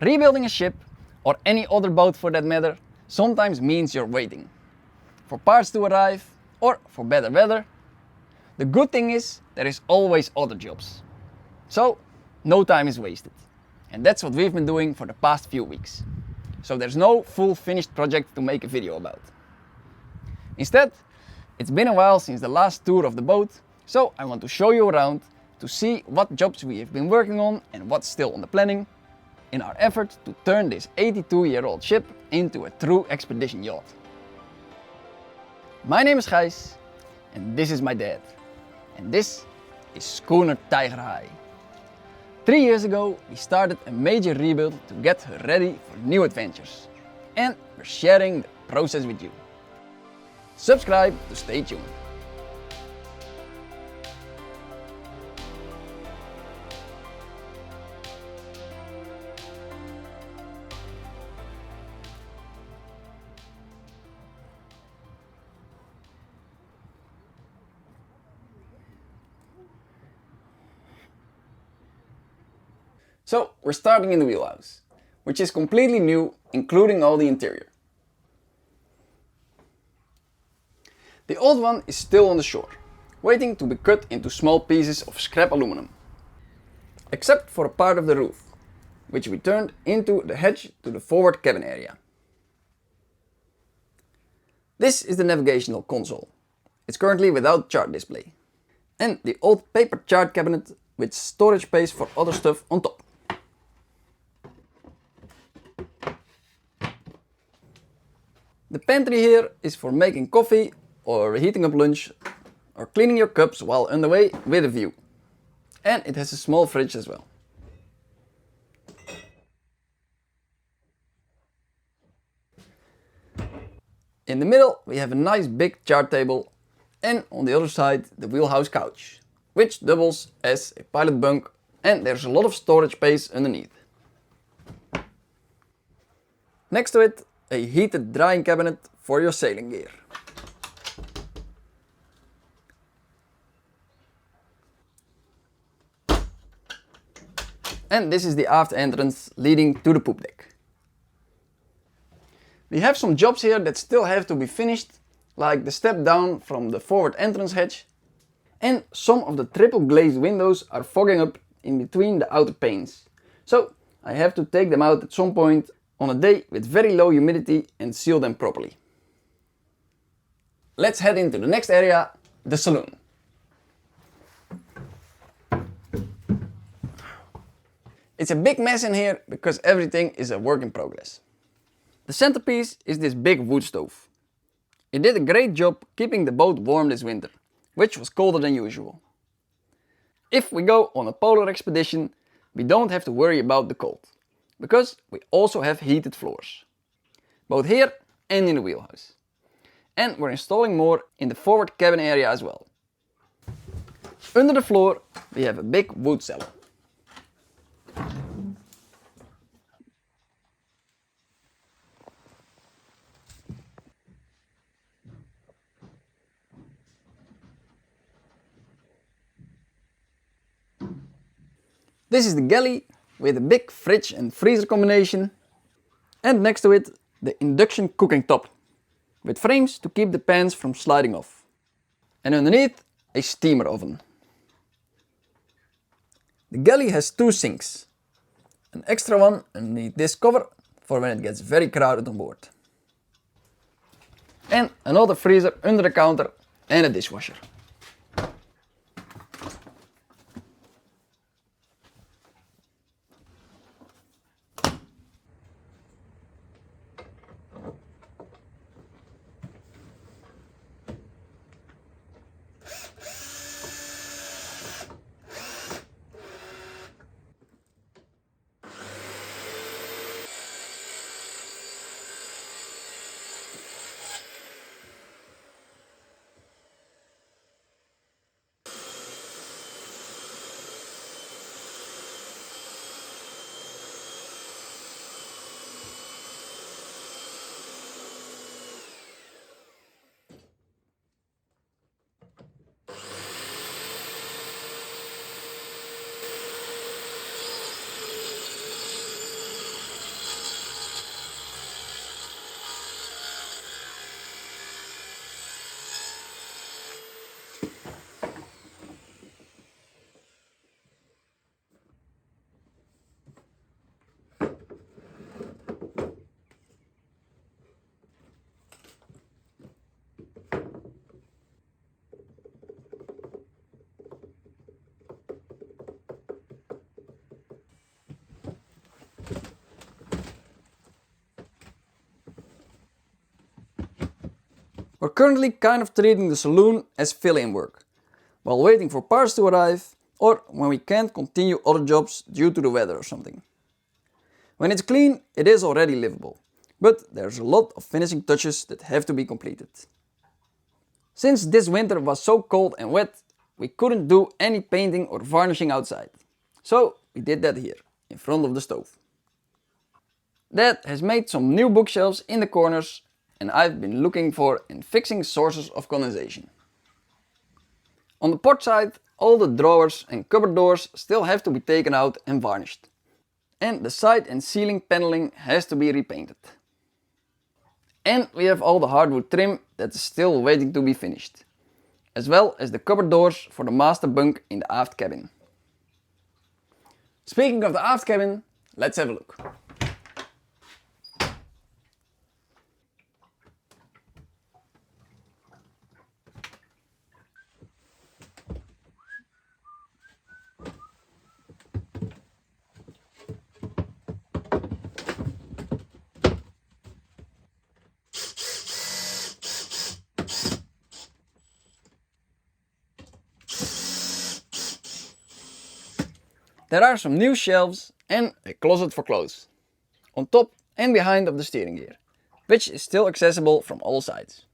Rebuilding a ship, or any other boat for that matter, sometimes means you're waiting for parts to arrive or for better weather. The good thing is there is always other jobs. So no time is wasted. And that's what we've been doing for the past few weeks. So there's no full finished project to make a video about. Instead, it's been a while since the last tour of the boat, so I want to show you around to see what jobs we have been working on and what's still on the planning, in our effort to turn this 82-year-old ship into a true expedition yacht. My name is Gijs, and this is my dad. And this is Schoener Tijgerhaai. 3 years ago we started a major rebuild to get her ready for new adventures. And we're sharing the process with you. Subscribe to stay tuned. So we're starting in the Wheelhouse, which is completely new, including all the interior. The old one is still on the shore, waiting to be cut into small pieces of scrap aluminum. Except for a part of the roof, which we turned into the hatch to the forward cabin area. This is the navigational console. It's currently without chart display. And the old paper chart cabinet with storage space for other stuff on top. The pantry here is for making coffee or heating up lunch or cleaning your cups while underway with a view. And it has a small fridge as well. In the middle we have a nice big chart table, and on the other side the Wheelhouse couch, which doubles as a pilot bunk, and there's a lot of storage space underneath. Next to it, a heated drying cabinet for your sailing gear. And this is the aft entrance leading to the poop deck. We have some jobs here that still have to be finished, like the step down from the forward entrance hatch, and some of the triple glazed windows are fogging up in between the outer panes. So I have to take them out at some point on a day with very low humidity and seal them properly. Let's head into the next area, the saloon. It's a big mess in here because everything is a work in progress. The centerpiece is this big wood stove. It did a great job keeping the boat warm this winter, which was colder than usual. If we go on a polar expedition, we don't have to worry about the cold, because we also have heated floors, both here and in the Wheelhouse. And we're installing more in the forward cabin area as well. Under the floor we have a big wood cellar. This is the galley with a big fridge and freezer combination, and next to it the induction cooking top with frames to keep the pans from sliding off, and underneath a steamer oven. The galley has 2 sinks, an extra one underneath this cover for when it gets very crowded on board, and another freezer under the counter and a dishwasher. We're currently kind of treating the saloon as fill-in work, while waiting for parts to arrive or when we can't continue other jobs due to the weather or something. When it's clean, it is already livable, but there's a lot of finishing touches that have to be completed. Since this winter was so cold and wet, we couldn't do any painting or varnishing outside. So we did that here, in front of the stove. Dad has made some new bookshelves in the corners and I've been looking for and fixing sources of condensation. On the port side, all the drawers and cupboard doors still have to be taken out and varnished. And the side and ceiling paneling has to be repainted. And we have all the hardwood trim that is still waiting to be finished, as well as the cupboard doors for the master bunk in the aft cabin. Speaking of the aft cabin, let's have a look. There are some new shelves and a closet for clothes, on top and behind of the steering gear, which is still accessible from all sides.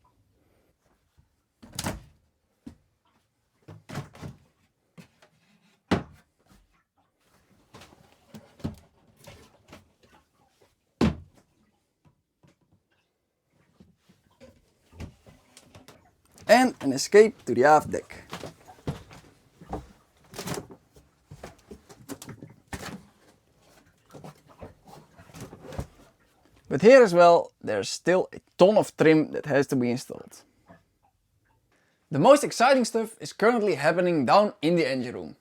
And an escape to the aft deck. But here as well, there's still a ton of trim that has to be installed. The most exciting stuff is currently happening down in the engine room.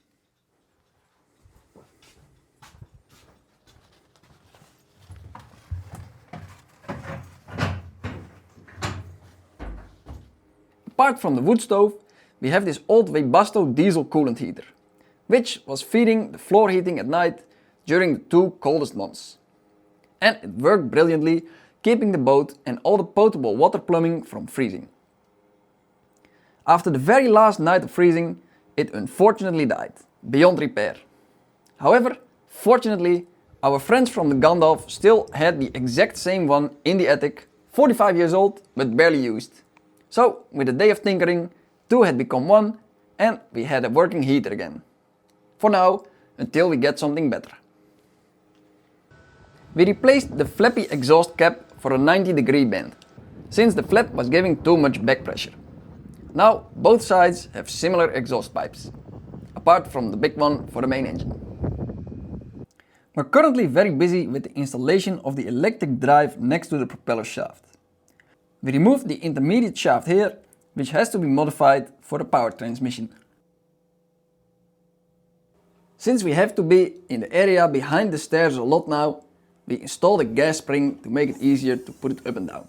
Apart from the wood stove, we have this old Webasto diesel coolant heater, which was feeding the floor heating at night during the 2 coldest months. And it worked brilliantly, keeping the boat and all the potable water plumbing from freezing. After the very last night of freezing, it unfortunately died, beyond repair. However, fortunately, our friends from the Gandalf still had the exact same one in the attic, 45 years old, but barely used. So, with a day of tinkering, 2 had become 1 and we had a working heater again. For now, until we get something better. We replaced the flappy exhaust cap for a 90-degree bend, since the flap was giving too much back pressure. Now both sides have similar exhaust pipes, apart from the big one for the main engine. We're currently very busy with the installation of the electric drive next to the propeller shaft. We removed the intermediate shaft here, which has to be modified for the power transmission. Since we have to be in the area behind the stairs a lot now, we installed a gas spring to make it easier to put it up and down.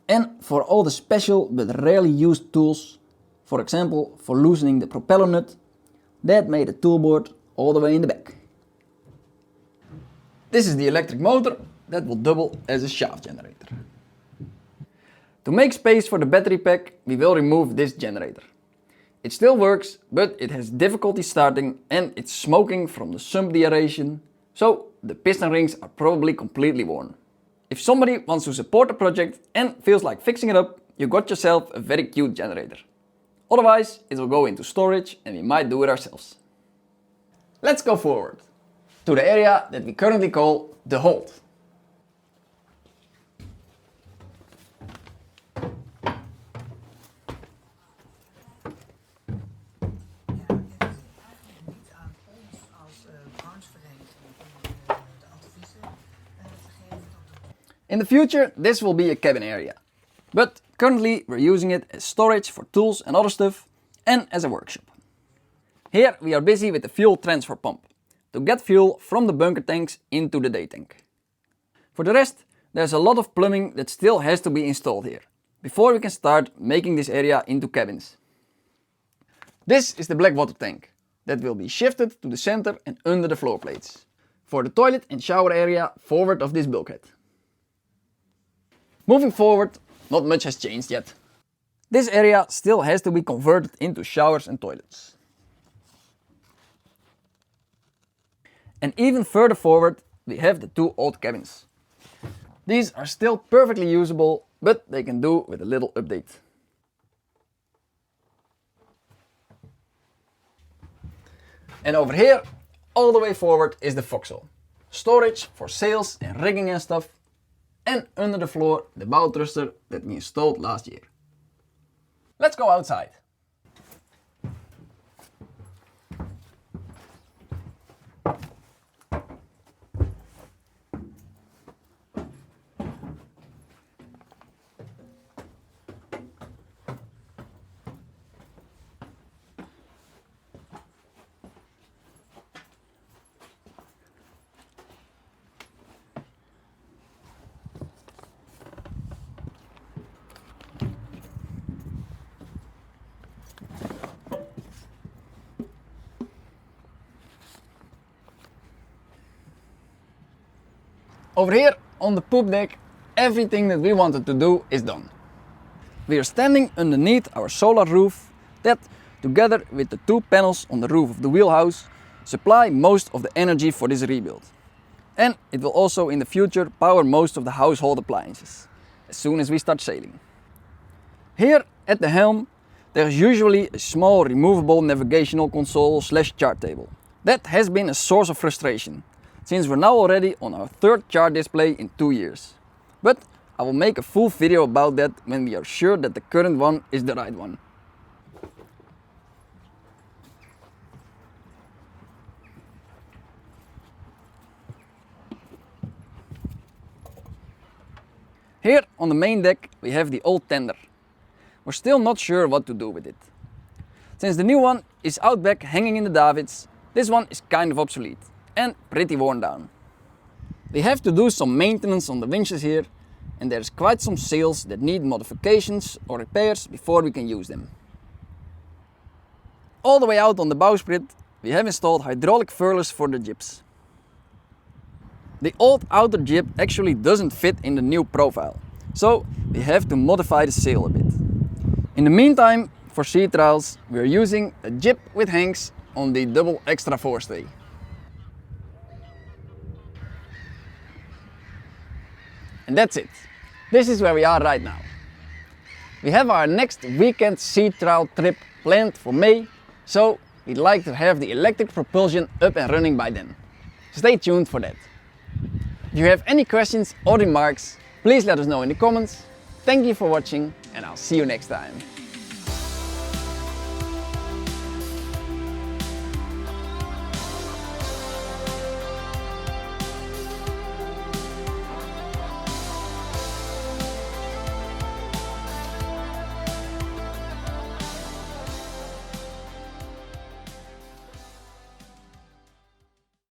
And for all the special but rarely used tools, for example for loosening the propeller nut, Dad made a toolboard all the way in the back. This is the electric motor that will double as a shaft generator. To make space for the battery pack, we will remove this generator. It still works, but it has difficulty starting and it's smoking from the sump deaeration, so the piston rings are probably completely worn. If somebody wants to support the project and feels like fixing it up, you got yourself a very cute generator. Otherwise, it will go into storage and we might do it ourselves. Let's go forward to the area that we currently call the hold. In the future, this will be a cabin area, but currently we're using it as storage for tools and other stuff, and as a workshop. Here we are busy with the fuel transfer pump, to get fuel from the bunker tanks into the day tank. For the rest, there's a lot of plumbing that still has to be installed here, before we can start making this area into cabins. This is the black water tank, that will be shifted to the center and under the floor plates, for the toilet and shower area forward of this bulkhead. For the Moving forward, not much has changed yet. This area still has to be converted into showers and toilets. And even further forward, we have the 2 old cabins. These are still perfectly usable, but they can do with a little update. And over here, all the way forward, is the forecastle. Storage for sails and rigging and stuff. And under the floor, the bow thruster that we installed last year. Let's go outside. Over here on the poop deck, everything that we wanted to do is done. We are standing underneath our solar roof that, together with the 2 panels on the roof of the Wheelhouse, supply most of the energy for this rebuild. And it will also in the future power most of the household appliances, as soon as we start sailing. Here at the helm, there is usually a small removable navigational console / chart table. That has been a source of frustration, since we're now already on our 3rd chart display in 2 years. But I will make a full video about that when we are sure that the current one is the right one. Here on the main deck we have the old tender. We're still not sure what to do with it. Since the new one is out back hanging in the davits, this one is kind of obsolete and pretty worn down. We have to do some maintenance on the winches here, and there's quite some sails that need modifications or repairs before we can use them. All the way out on the bowsprit we have installed hydraulic furlers for the jibs. The old outer jib actually doesn't fit in the new profile, so we have to modify the sail a bit. In the meantime, for sea trials we are using a jib with hanks on the double extra forestay. And that's it. This is where we are right now. We have our next weekend sea trial trip planned for May, so we'd like to have the electric propulsion up and running by then. Stay tuned for that. If you have any questions or remarks, please let us know in the comments. Thank you for watching, and I'll see you next time.